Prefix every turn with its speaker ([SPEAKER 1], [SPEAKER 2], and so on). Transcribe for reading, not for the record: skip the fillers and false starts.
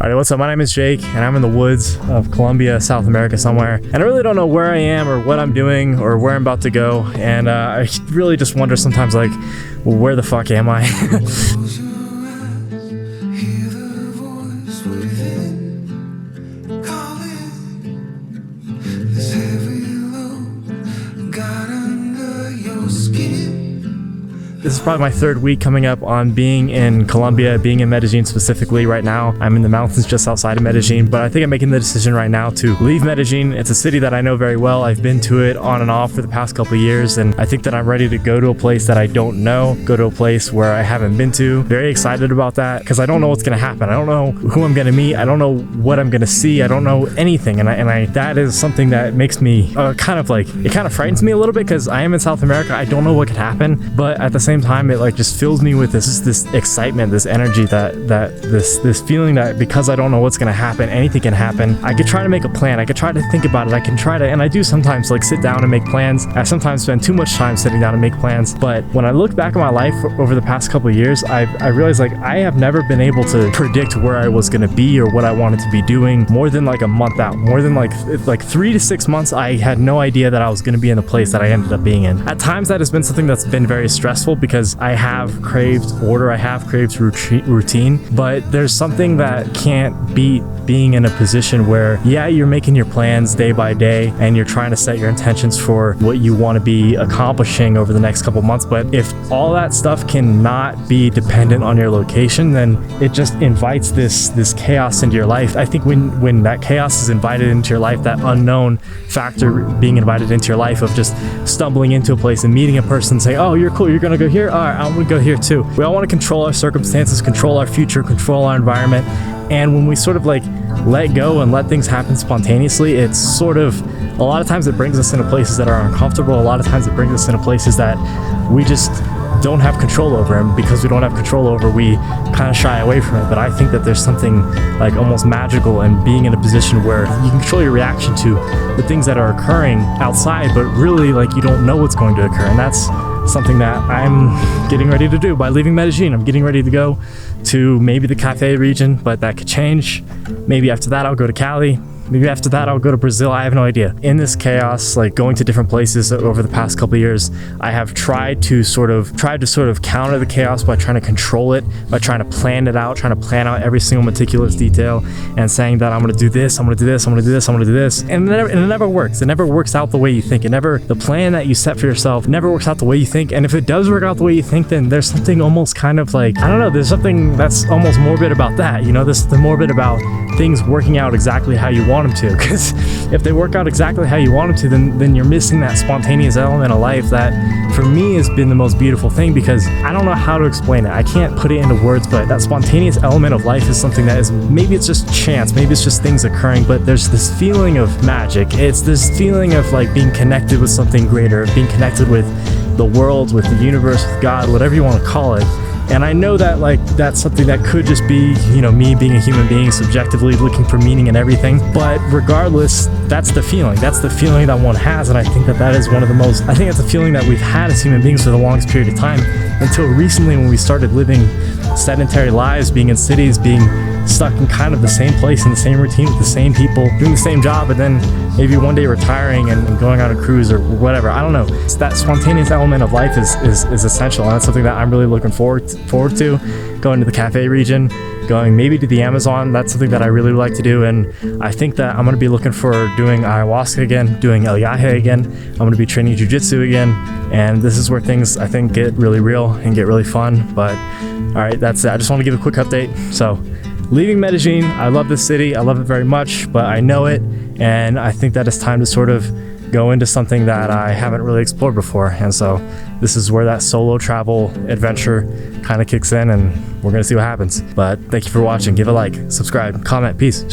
[SPEAKER 1] Alright, what's up? My name is Jake, and I'm in the woods of Colombia, South America somewhere. And I really don't know where I am or what I'm doing or where I'm about to go. And I really just wonder sometimes, like, well, where the fuck am I? This is probably my third week coming up on being in Colombia, being in Medellin specifically right now. I'm in the mountains just outside of Medellin, but I think I'm making the decision right now to leave Medellin. It's a city that I know very well. I've been to it on and off for the past couple of years, and I think that I'm ready to go to a place that I don't know, go to a place where I haven't been to. Very excited about that because I don't know what's going to happen. I don't know who I'm going to meet. I don't know what I'm going to see. I don't know anything, and I that is something that makes me it kind of frightens me a little bit because I am in South America. I don't know what could happen, but at the same time, it like just fills me with this excitement, this energy, this feeling that because I don't know what's gonna happen, anything can happen. I could try to make a plan. I could try to think about it. I can try to, and I do sometimes, like, sit down and make plans. I sometimes spend too much time sitting down and make plans. But when I look back at my life over the past couple of years, I realized, like, I have never been able to predict where I was gonna be or what I wanted to be doing more than like a month out. More than like 3 to 6 months, I had no idea that I was gonna be in the place that I ended up being in. At times, that has been something that's been very stressful because I have craved order, I have craved routine, but there's something that can't beat being in a position where, yeah, you're making your plans day by day and you're trying to set your intentions for what you want to be accomplishing over the next couple months. But if all that stuff cannot be dependent on your location, then it just invites this chaos into your life. I think when that chaos is invited into your life, that unknown factor being invited into your life of just stumbling into a place and meeting a person and saying, oh, you're cool, you're gonna go here, all right, I'm gonna go here too. We all want to control our circumstances, control our future, control our environment. And when we sort of like let go and let things happen spontaneously, it's sort of, a lot of times it brings us into places that are uncomfortable. A lot of times it brings us into places that we just don't have control over, and because we don't have control over, we kind of shy away from it. But I think that there's something like almost magical in being in a position where you can control your reaction to the things that are occurring outside, but really, like, you don't know what's going to occur. And that's something that I'm getting ready to do by leaving Medellin. I'm getting ready to go to maybe the Cafe region, but that could change. Maybe after that I'll go to Cali. Maybe after that I'll go to Brazil. I have no idea. In this chaos, like going to different places over the past couple of years, I have tried to sort of counter the chaos by trying to control it, by trying to plan it out, trying to plan out every single meticulous detail and saying that I'm going to do this, I'm going to do this, I'm going to do this, I'm going to do this. And it never works. It never works out the way you think. The plan that you set for yourself never works out the way you think. And if it does work out the way you think, then there's something almost kind of like, I don't know, there's something that's almost morbid about that. You know, there's something morbid about things working out exactly how you want them to, because if they work out exactly how you want them to, then you're missing that spontaneous element of life that for me has been the most beautiful thing, because I don't know how to explain it. I can't put it into words, but that spontaneous element of life is something that is, maybe it's just chance, maybe it's just things occurring, but there's this feeling of magic. It's this feeling of like being connected with something greater, being connected with the world, with the universe, with God, whatever you want to call it. And I know that, like, that's something that could just be, you know, me being a human being subjectively looking for meaning in everything. But regardless, that's the feeling. That's the feeling that one has. And I think that is one of the most, I think it's a feeling that we've had as human beings for the longest period of time, until recently when we started living sedentary lives, being in cities, being stuck in kind of the same place, in the same routine, with the same people, doing the same job, but then maybe one day retiring and going on a cruise or whatever. I don't know. It's that spontaneous element of life is essential, and that's something that I'm really looking forward to. Going to the Cafe region, going maybe to the Amazon, that's something that I really would like to do. And I think that I'm going to be looking for doing ayahuasca again, doing el yaje again. I'm going to be training jiu-jitsu again, and this is where things, I think, get really real and get really fun. But all right, that's it. I just want to give a quick update. So leaving Medellin, I love this city, I love it very much, but I know it, and I think that it's time to sort of go into something that I haven't really explored before. And so this is where that solo travel adventure kind of kicks in, and we're gonna see what happens. But thank you for watching. Give a like, subscribe, comment, peace.